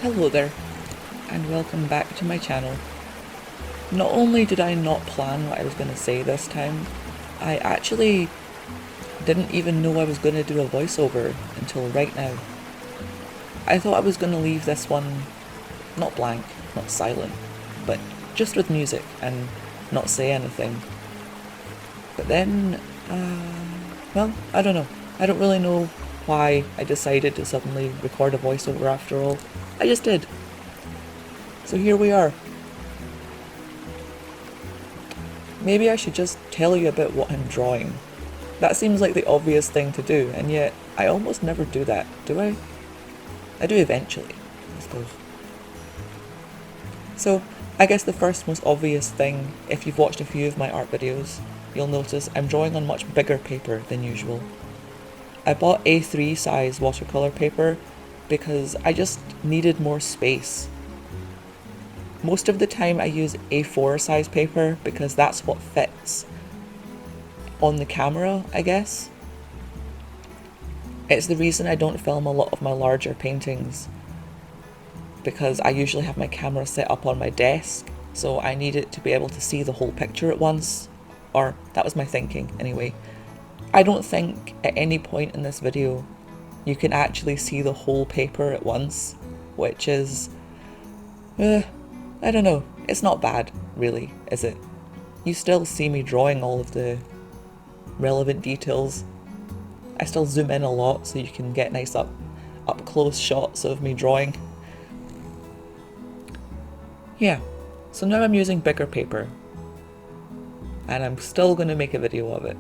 Hello there, and welcome back to my channel. Not only did I not plan what I was going to say this time, I actually didn't even know I was going to do a voiceover until right now. I thought I was going to leave this one not blank, not silent, but just with music and not say anything. But then, well, I don't know. I don't really know why I decided to suddenly record a voiceover after all. I just did. So here we are. Maybe I should just tell you about what I'm drawing. That seems like the obvious thing to do, and yet I almost never do that, do I? I do eventually, I suppose. So, I guess the first most obvious thing, if you've watched a few of my art videos, you'll notice I'm drawing on much bigger paper than usual. I bought A3 size watercolour paper because I just needed more space. Most of the time I use A4 size paper because that's what fits on the camera, I guess. It's the reason I don't film a lot of my larger paintings, because I usually have my camera set up on my desk, so I need it to be able to see the whole picture at once, or that was my thinking anyway. I don't think at any point in this video you can actually see the whole paper at once, which is, I don't know, it's not bad really, is it? You still see me drawing all of the relevant details. I still zoom in a lot so you can get nice up close shots of me drawing. Yeah, so now I'm using bigger paper, and I'm still going to make a video of it.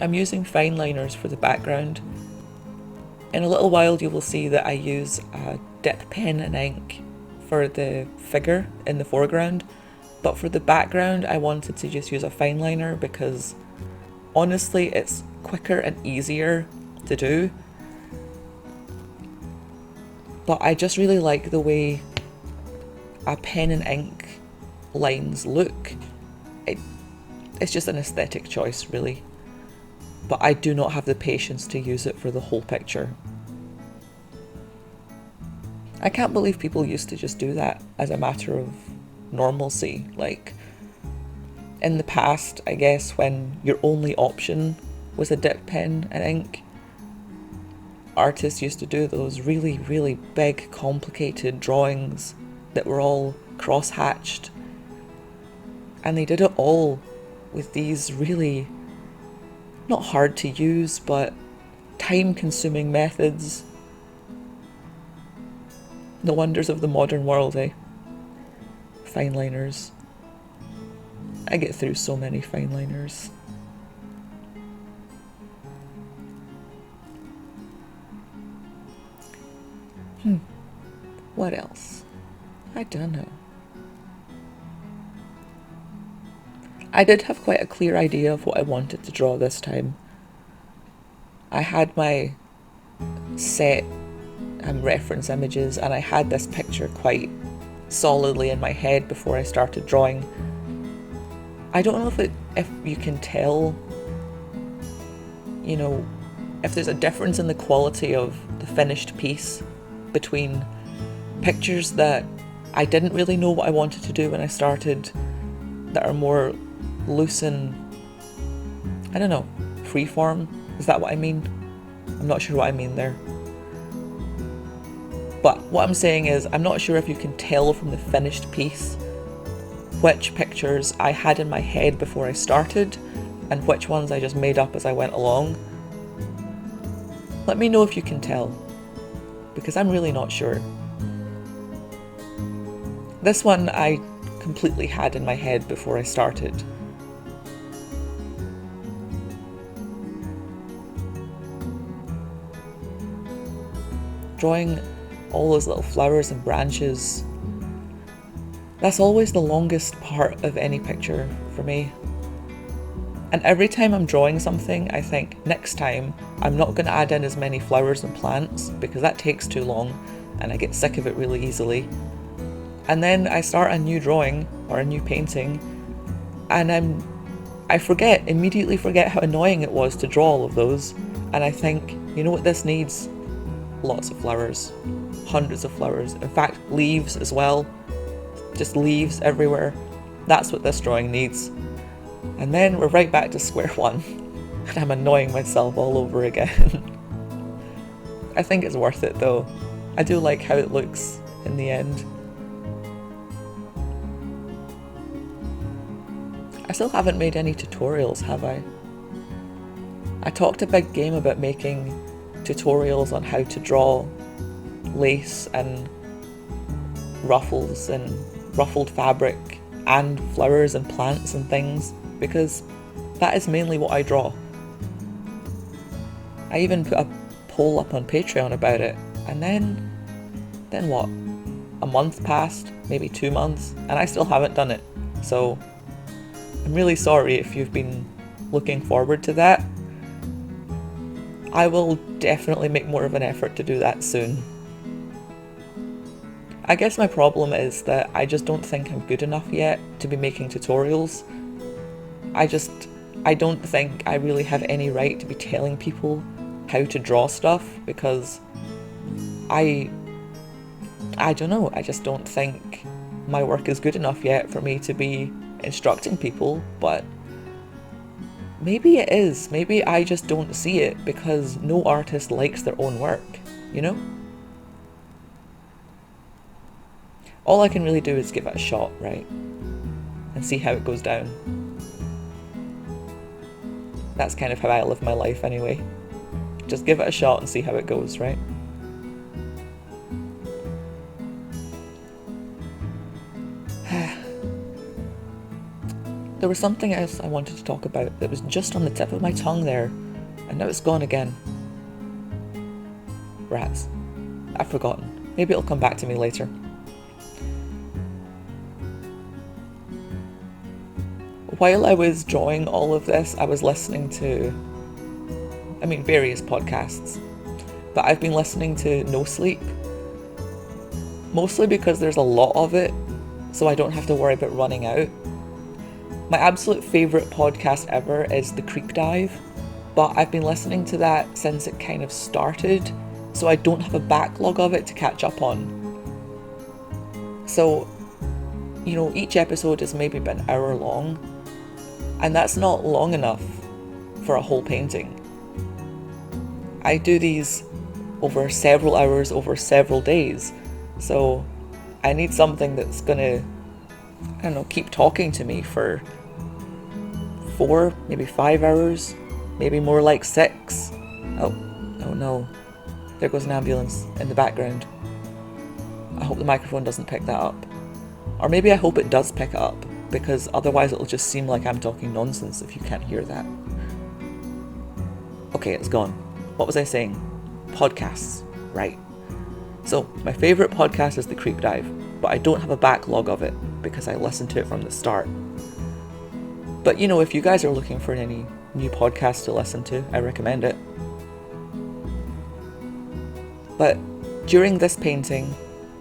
I'm using fine liners for the background. In a little while you will see that I use a dip pen and ink for the figure in the foreground, but for the background I wanted to just use a fine liner because honestly it's quicker and easier to do. But I just really like the way a pen and ink lines look. It's just an aesthetic choice really. But I do not have the patience to use it for the whole picture. I can't believe people used to just do that as a matter of normalcy. Like, in the past, I guess, when your only option was a dip pen and ink, artists used to do those really, really big, complicated drawings that were all cross-hatched. And they did it all with these really, not hard to use, but time-consuming methods. The wonders of the modern world, eh? Fine liners. I get through so many fine liners. What else? I don't know. I did have quite a clear idea of what I wanted to draw this time. I had my set reference images, and I had this picture quite solidly in my head before I started drawing. I don't know if you can tell, you know, if there's a difference in the quality of the finished piece between pictures that I didn't really know what I wanted to do when I started, that are more loose and, I don't know, freeform. Is that what I mean? I'm not sure what I mean there. But what I'm saying is, I'm not sure if you can tell from the finished piece which pictures I had in my head before I started and which ones I just made up as I went along. Let me know if you can tell, because I'm really not sure. This one I completely had in my head before I started. Drawing all those little flowers and branches, that's always the longest part of any picture for me. And every time I'm drawing something, I think next time I'm not going to add in as many flowers and plants because that takes too long and I get sick of it really easily. And then I start a new drawing or a new painting and I immediately forget how annoying it was to draw all of those, and I think, you know what this needs? Lots of flowers. Hundreds of flowers. In fact, leaves as well. Just leaves everywhere. That's what this drawing needs. And then we're right back to square one, and I'm annoying myself all over again. I think it's worth it though. I do like how it looks in the end. I still haven't made any tutorials, have I? I talked a big game about making tutorials on how to draw lace and ruffles and ruffled fabric and flowers and plants and things, because that is mainly what I draw. I even put a poll up on Patreon about it, and then what? A month passed, maybe 2 months, and I still haven't done it. So I'm really sorry if you've been looking forward to that. I will definitely make more of an effort to do that soon. I guess my problem is that I just don't think I'm good enough yet to be making tutorials. I don't think I really have any right to be telling people how to draw stuff, because I don't know, I just don't think my work is good enough yet for me to be instructing people, but maybe it is. Maybe I just don't see it because no artist likes their own work, you know? All I can really do is give it a shot, right? And see how it goes down. That's kind of how I live my life anyway. Just give it a shot and see how it goes, right? There was something else I wanted to talk about that was just on the tip of my tongue there, and now it's gone again. Rats. I've forgotten. Maybe it'll come back to me later. While I was drawing all of this, I was listening to, various podcasts, but I've been listening to No Sleep, mostly because there's a lot of it, so I don't have to worry about running out. My absolute favourite podcast ever is The Creep Dive, but I've been listening to that since it kind of started, so I don't have a backlog of it to catch up on. So, each episode has maybe been an hour long, and that's not long enough for a whole painting. I do these over several hours, over several days, so I need something that's gonna, keep talking to me for 4, maybe 5 hours, maybe more like 6. Oh no, there goes an ambulance in the background. I hope the microphone doesn't pick that up. Or maybe I hope it does pick it up, because otherwise it'll just seem like I'm talking nonsense if you can't hear that. Okay, it's gone. What was I saying? Podcasts, right. So, my favourite podcast is The Creep Dive, but I don't have a backlog of it because I listened to it from the start. But if you guys are looking for any new podcasts to listen to, I recommend it. But during this painting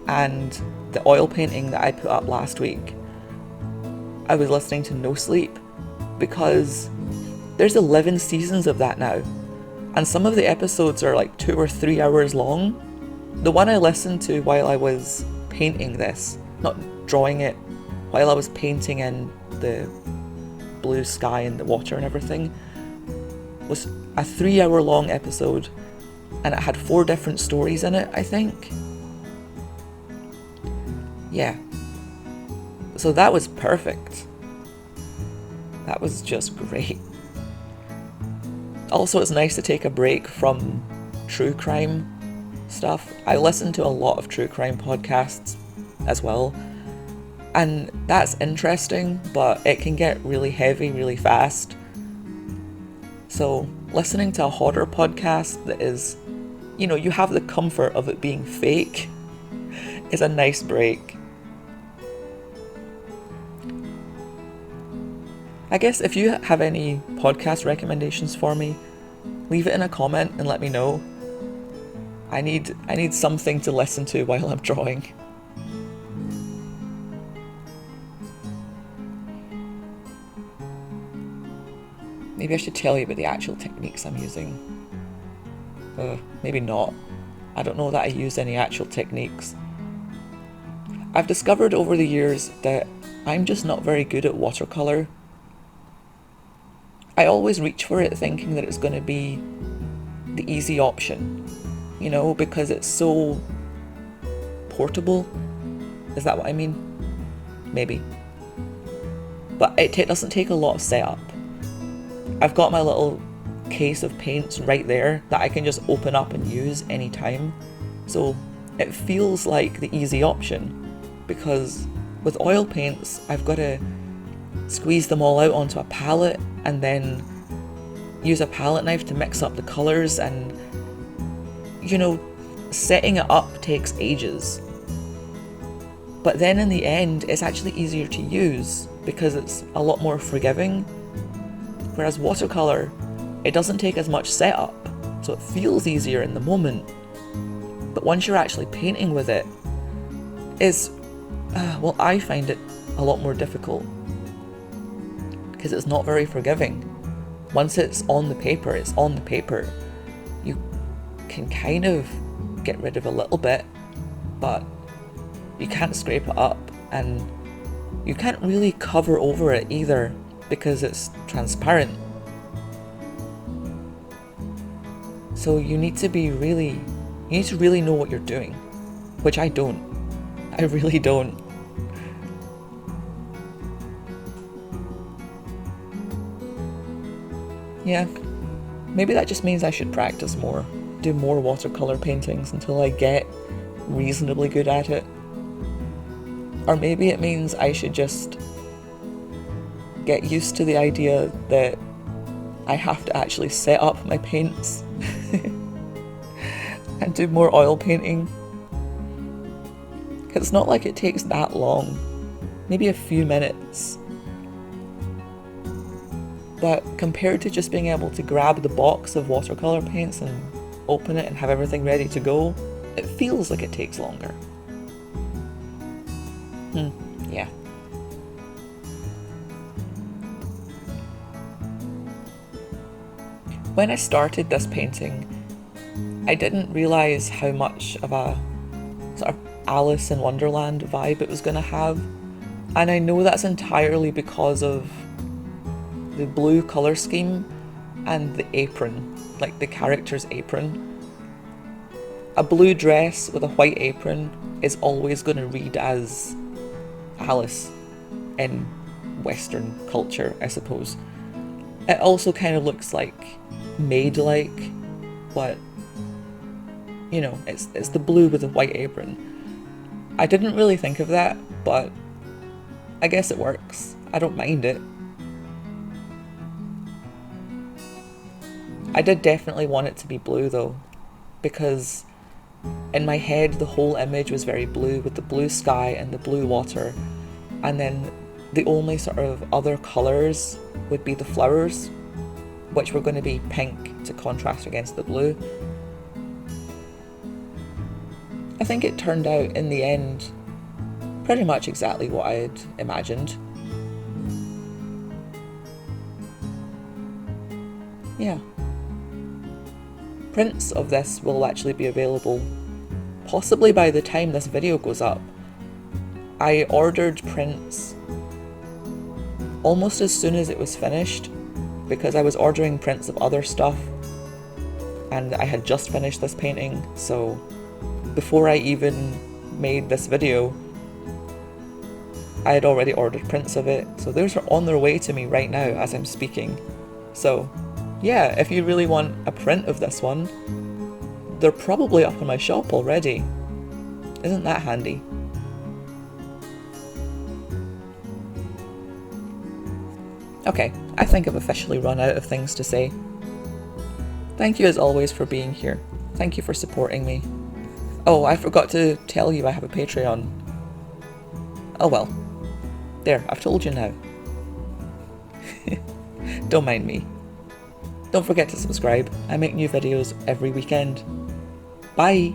and the oil painting that I put up last week, I was listening to No Sleep because there's 11 seasons of that now, and some of the episodes are like 2 or 3 hours long. The one I listened to while I was painting this, not drawing it, while I was painting in the blue sky and the water and everything, was a 3-hour long episode, and it had 4 different stories in it, I think. Yeah. So that was perfect. That was just great. Also, it's nice to take a break from true crime stuff. I listen to a lot of true crime podcasts as well, and that's interesting, but it can get really heavy really fast. So listening to a horror podcast that is, you have the comfort of it being fake is a nice break. I guess if you have any podcast recommendations for me, leave it in a comment and let me know. I need something to listen to while I'm drawing. Maybe I should tell you about the actual techniques I'm using. Maybe not. I don't know that I use any actual techniques. I've discovered over the years that I'm just not very good at watercolour. I always reach for it thinking that it's going to be the easy option, you know, because it's so portable. Is that what I mean? Maybe. But it doesn't take a lot of setup. I've got my little case of paints right there that I can just open up and use anytime. So it feels like the easy option, because with oil paints, I've got to squeeze them all out onto a palette and then use a palette knife to mix up the colours, and you know, setting it up takes ages. But then in the end, it's actually easier to use because it's a lot more forgiving. Whereas watercolour, it doesn't take as much setup, so it feels easier in the moment. But once you're actually painting with it, well, I find it a lot more difficult because it's not very forgiving. Once it's on the paper, it's on the paper. You can kind of get rid of a little bit, but you can't scrape it up, and you can't really cover over it either because it's transparent. So you need to really know what you're doing, which I don't. I really don't. Yeah, maybe that just means I should practice more, do more watercolour paintings until I get reasonably good at it. Or maybe it means I should just get used to the idea that I have to actually set up my paints and do more oil painting. Because it's not like it takes that long, maybe a few minutes. But compared to just being able to grab the box of watercolour paints and open it and have everything ready to go, it feels like it takes longer. Yeah. When I started this painting, I didn't realise how much of a sort of Alice in Wonderland vibe it was going to have. And I know that's entirely because of the blue colour scheme and the apron, like the character's apron. A blue dress with a white apron is always going to read as Alice in Western culture, I suppose. It also kind of looks like maid-like, but you know, it's the blue with the white apron. I didn't really think of that, but I guess it works. I don't mind it. I did definitely want it to be blue though, because in my head the whole image was very blue, with the blue sky and the blue water, and then the only sort of other colours would be the flowers, which were going to be pink to contrast against the blue. I think it turned out in the end pretty much exactly what I had imagined. Yeah. Prints of this will actually be available possibly by the time this video goes up. I ordered prints almost as soon as it was finished, because I was ordering prints of other stuff and I had just finished this painting, so before I even made this video I had already ordered prints of it, so those are on their way to me right now as I'm speaking. So yeah, if you really want a print of this one, they're probably up in my shop already. Isn't that handy? Okay, I think I've officially run out of things to say. Thank you as always for being here. Thank you for supporting me. Oh, I forgot to tell you I have a Patreon. Oh well. There, I've told you now. Don't mind me. Don't forget to subscribe. I make new videos every weekend. Bye!